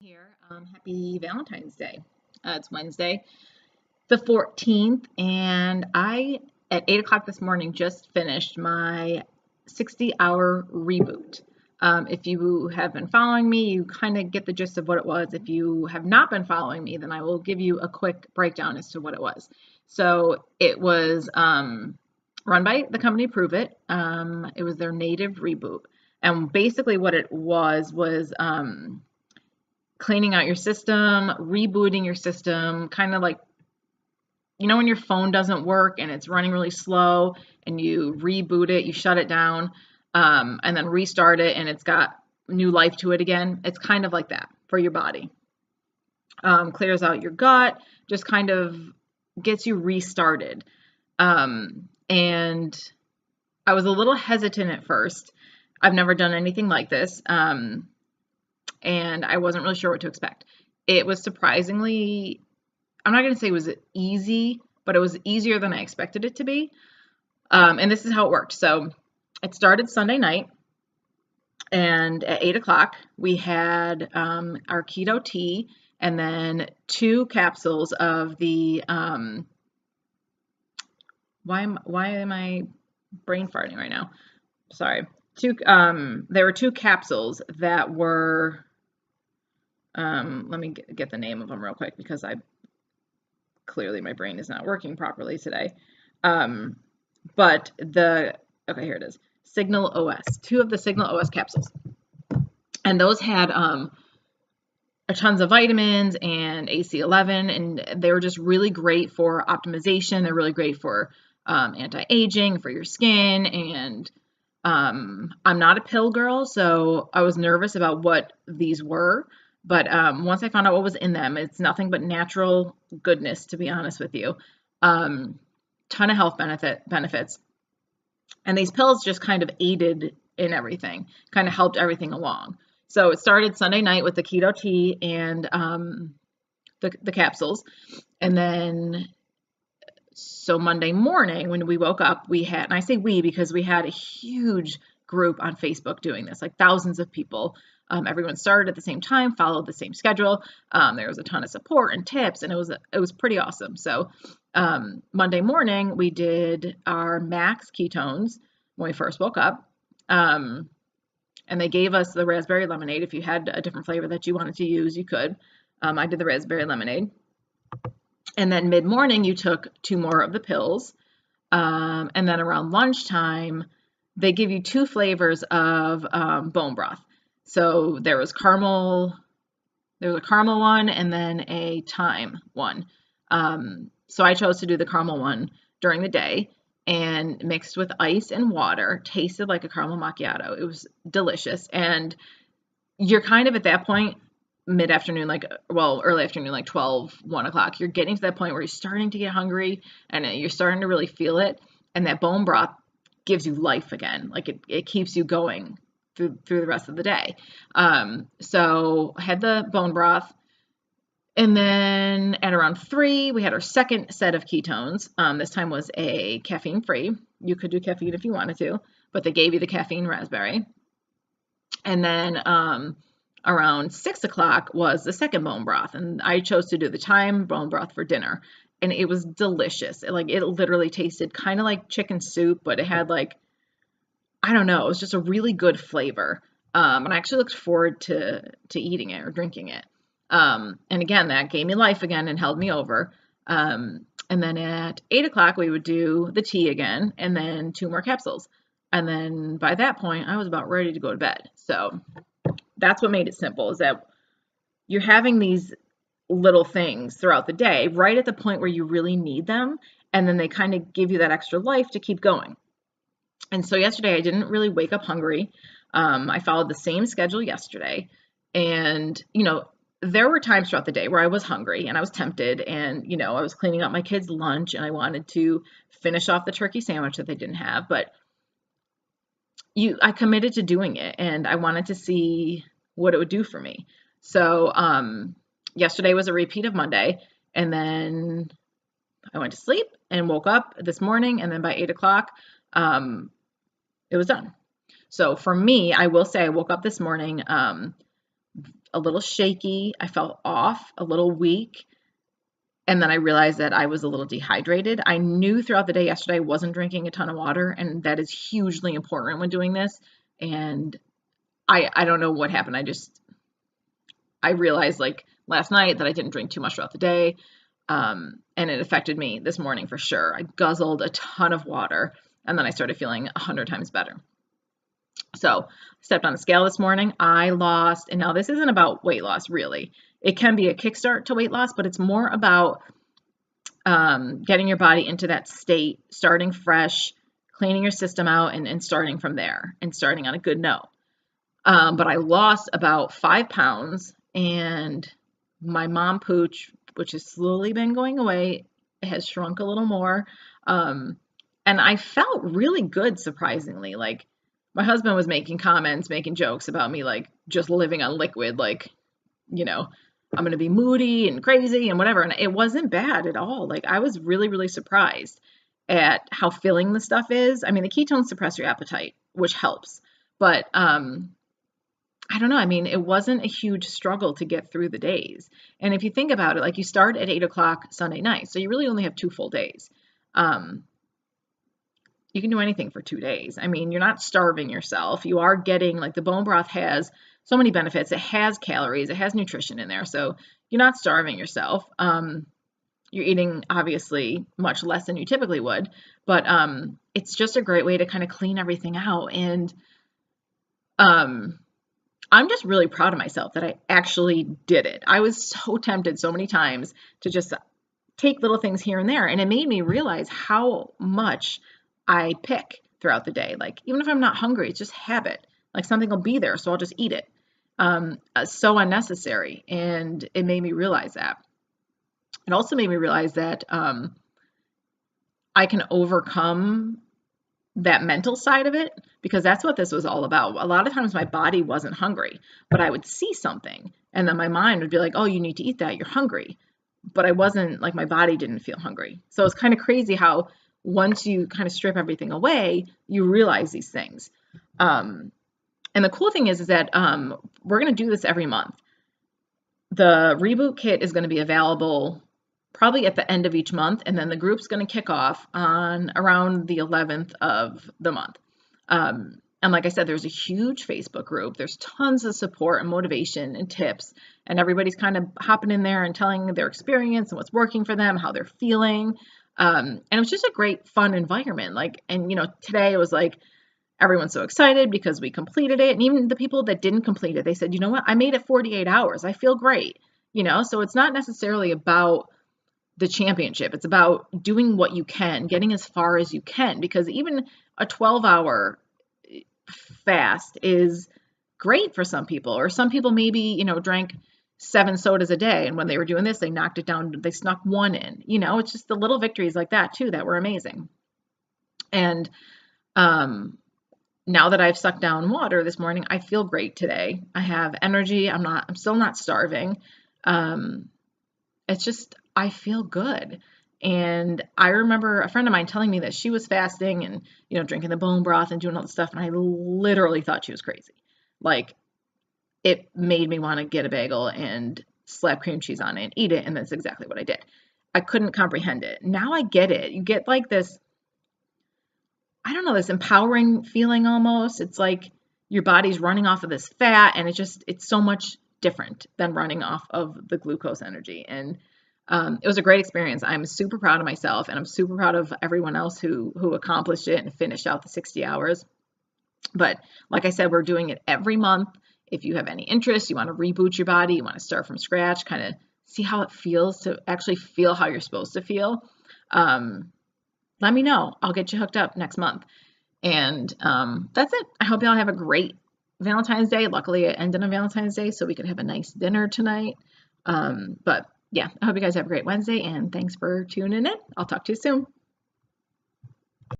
Here. Happy Valentine's Day. It's Wednesday, the 14th, and I, at 8 o'clock this morning, just finished my 60-hour reboot. If you have been following me, you kind of get the gist of what it was. If you have not been following me, then I will give you a quick breakdown as to what it was. So it was run by the company Prove It. It was their native reboot. And basically what it was cleaning out your system, rebooting your system, kind of like, when your phone doesn't work and it's running really slow and you reboot it, you shut it down, and then restart it and it's got new life to it again. It's kind of like that for your body. Clears out your gut, just kind of gets you restarted. And I was a little hesitant at first. I've never done anything like this. And I wasn't really sure what to expect. It was surprisingly, I'm not going to say it was easy, but it was easier than I expected it to be. And this is how it worked. So it started Sunday night, and at 8 o'clock, we had our keto tea, and then 2 capsules of the, why am I brain farting right now? Sorry. There were 2 capsules that were, let me get the name of them real quick because clearly my brain is not working properly today. But okay, here it is. Signal OS, 2 of the Signal OS capsules. And those had tons of vitamins and AC11, and they were just really great for optimization. They're really great for anti-aging, for your skin, and I'm not a pill girl, so I was nervous about what these were. But once I found out what was in them, it's nothing but natural goodness, to be honest with you. Ton of health benefits. And these pills just kind of aided in everything, kind of helped everything along. So it started Sunday night with the keto tea and the capsules. And then, so Monday morning when we woke up, we had, and I say we because we had a huge group on Facebook doing this, like thousands of people. Everyone started at the same time, followed the same schedule. There was a ton of support and tips, and it was pretty awesome. So Monday morning, we did our max ketones when we first woke up. And they gave us the raspberry lemonade. If you had a different flavor that you wanted to use, you could. I did the raspberry lemonade. And then mid-morning, you took 2 more of the pills. And then around lunchtime, they give you 2 flavors of bone broth. So there was a caramel one and then a thyme one. So I chose to do the caramel one during the day and mixed with ice and water. Tasted like a caramel macchiato. It was delicious. And you're kind of at that point, mid-afternoon, early afternoon, like 12, 1 o'clock, you're getting to that point where you're starting to get hungry and you're starting to really feel it. And that bone broth gives you life again. Like it keeps you going through the rest of the day. So I had the bone broth. And then at around 3, we had our second set of ketones. This time was a caffeine-free. You could do caffeine if you wanted to, but they gave you the caffeine raspberry. And then around 6 o'clock was the second bone broth, and I chose to do the thyme bone broth for dinner, and it was delicious. It literally tasted kind of like chicken soup, but it had I don't know, it was just a really good flavor. And I actually looked forward to eating it or drinking it. And again, that gave me life again and held me over. And then at 8 o'clock, we would do the tea again, and then 2 more capsules. And then by that point, I was about ready to go to bed. So that's what made it simple, is that you're having these little things throughout the day, right at the point where you really need them. And then they kind of give you that extra life to keep going. And so yesterday I didn't really wake up hungry. I followed the same schedule yesterday. And, there were times throughout the day where I was hungry and I was tempted, and, I was cleaning up my kids' lunch and I wanted to finish off the turkey sandwich that they didn't have. But I committed to doing it, and I wanted to see what it would do for me. So yesterday was a repeat of Monday, and then I went to sleep and woke up this morning, and then by 8 o'clock, it was done. So for me, I will say I woke up this morning a little shaky. I felt off, a little weak. And then I realized that I was a little dehydrated. I knew throughout the day yesterday I wasn't drinking a ton of water, and that is hugely important when doing this. And I don't know what happened. I realized like last night that I didn't drink too much throughout the day. And it affected me this morning for sure. I guzzled a ton of water, and then I started feeling 100 times better. So I stepped on the scale this morning. I lost, and now this isn't about weight loss really. It can be a kickstart to weight loss, but it's more about getting your body into that state, starting fresh, cleaning your system out, and starting from there and starting on a good note. But I lost about 5 pounds, and my mom pooch, which has slowly been going away, has shrunk a little more. And I felt really good, surprisingly. Like, my husband was making comments, making jokes about me, like, just living on liquid, like, I'm going to be moody and crazy and whatever. And it wasn't bad at all. Like, I was really, really surprised at how filling the stuff is. I mean, the ketones suppress your appetite, which helps. But I don't know. I mean, it wasn't a huge struggle to get through the days. And if you think about it, like, you start at 8 o'clock Sunday night, so you really only have 2 full days. You can do anything for 2 days. I mean, you're not starving yourself. You are getting, like, the bone broth has so many benefits. It has calories, it has nutrition in there. So you're not starving yourself. You're eating obviously much less than you typically would, but it's just a great way to kind of clean everything out. And I'm just really proud of myself that I actually did it. I was so tempted so many times to just take little things here and there, and it made me realize how much I pick throughout the day. Like, even if I'm not hungry, it's just habit. Like, something will be there, so I'll just eat it. So unnecessary, and it made me realize that. It also made me realize that I can overcome that mental side of it, because that's what this was all about. A lot of times my body wasn't hungry, but I would see something, and then my mind would be like, oh, you need to eat that, you're hungry. But I wasn't, like, my body didn't feel hungry. So it's kind of crazy how once you kind of strip everything away, you realize these things. And the cool thing is that we're going to do this every month. The Reboot kit is going to be available probably at the end of each month, and then the group's going to kick off on around the 11th of the month. And like I said, there's a huge Facebook group. There's tons of support and motivation and tips, and everybody's kind of hopping in there and telling their experience and what's working for them, how they're feeling. And it was just a great, fun environment. Like, and today it was like, everyone's so excited because we completed it. And even the people that didn't complete it, they said, you know what, I made it 48 hours. I feel great. So it's not necessarily about the championship. It's about doing what you can, getting as far as you can, because even a 12-hour fast is great for some people, or some people maybe, drank 7 sodas a day, and when they were doing this, they knocked it down, they snuck 1 in. It's just the little victories like that too that were amazing. And now that I've sucked down water this morning, I feel great today. I have energy. I'm still not starving. It's just, I feel good. And I remember a friend of mine telling me that she was fasting and, drinking the bone broth and doing all the stuff. And I literally thought she was crazy. Like, it made me want to get a bagel and slap cream cheese on it and eat it. And that's exactly what I did. I couldn't comprehend it. Now I get it. You get like this, I don't know, this empowering feeling almost. It's like your body's running off of this fat, and it's so much different than running off of the glucose energy. And it was a great experience. I'm super proud of myself, and I'm super proud of everyone else who accomplished it and finished out the 60 hours. But like I said, we're doing it every month. If you have any interest, you want to reboot your body, you want to start from scratch, kind of see how it feels to actually feel how you're supposed to feel, let me know. I'll get you hooked up next month. And that's it. I hope y'all have a great Valentine's Day. Luckily, it ended on Valentine's Day, so we could have a nice dinner tonight. But yeah, I hope you guys have a great Wednesday, and thanks for tuning in. I'll talk to you soon.